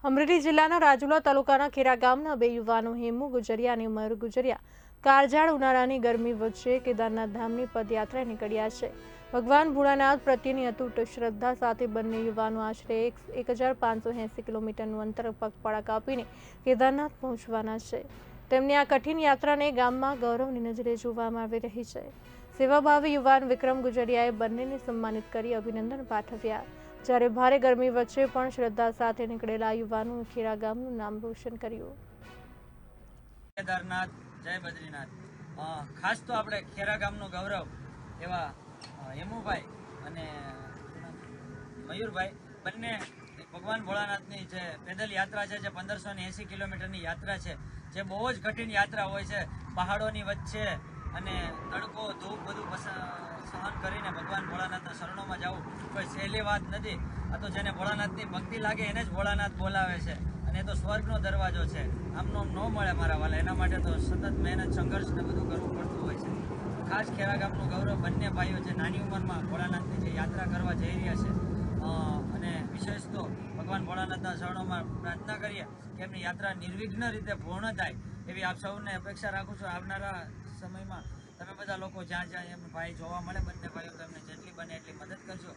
અમરેલી જિલ્લાના રાજુલા તાલુકાના ખેરા ગામના બે યુવાનો હેમુ ગુજરિયા અને મયુર ગુજરિયા કાળઝાળ ઉનાળાની ગરમી વચ્ચે કેદારનાથ ધામની પદયાત્રા નીકળ્યા છે। ભગવાન ભોળાનાથ પ્રત્યેની અતૂટ શ્રદ્ધા સાથે બંને યુવાનો આશરે 1580 કિલોમીટરનું અંતર પગપાળા કાપીને કેદારનાથ પહોંચવાના છે। તેમની આ કઠિન યાત્રાને ગામમાં ગૌરવની નજરે જોવામાં આવી રહી છે। સેવાભાવી યુવાન વિક્રમ ગુજરિયાએ બંનેને સન્માનિત કરી અભિનંદન પાઠવ્યા। જ્યારે ભારે ગરમી વચ્ચે પણ શ્રદ્ધા સાથે નીકળેલા યુવાનોએ ખેરા ગામનું નામ રોશન કર્યું। કેદારનાથ જય બદ્રીનાથ। ખાસ તો આપણે ખેરા ગામનું ગૌરવ એવા હેમુભાઈ અને મયુરભાઈ બંને ભગવાન ભોળાનાથની જે પેદલ યાત્રા છે, જે 1580 કિલોમીટરની યાત્રા છે, જે બહુ જ કઠિન યાત્રા હોય છે, પહાડોની વચ્ચે અને તડકો ધૂપ બધું સહન કરીને ભગવાન ભોળાનાથના શરણોમાં જવું કોઈ સહેલી વાત નથી। આ તો જેને ભોળાનાથની ભક્તિ લાગે એને જ ભોળાનાથ બોલાવે છે, અને એ તો સ્વર્ગનો દરવાજો છે, આમનો ન મળે મારા વાલા। એના માટે તો સતત મહેનત, સંઘર્ષ ને બધું કરવું પડતું હોય છે। ખાસ ખેરા ગામનું ગૌરવ બંને ભાઈઓ જે નાની ઉંમરમાં ભોળાનાથની જે યાત્રા કરવા જઈ રહ્યા છે, અને વિશેષ તો ભગવાન ભોળાનાથના શરણોમાં પ્રાર્થના કરીએ કે એમની યાત્રા નિર્વિઘ્ન રીતે પૂર્ણ થાય એવી આપ સૌને અપેક્ષા રાખું છું। આવનારા સમયમાં તમે બધા લોકો જ્યાં જ્યાં એમ ભાઈ જોવા મળે બંને ભાઈઓ, તો એમને જેટલી બને એટલી મદદ કરજો।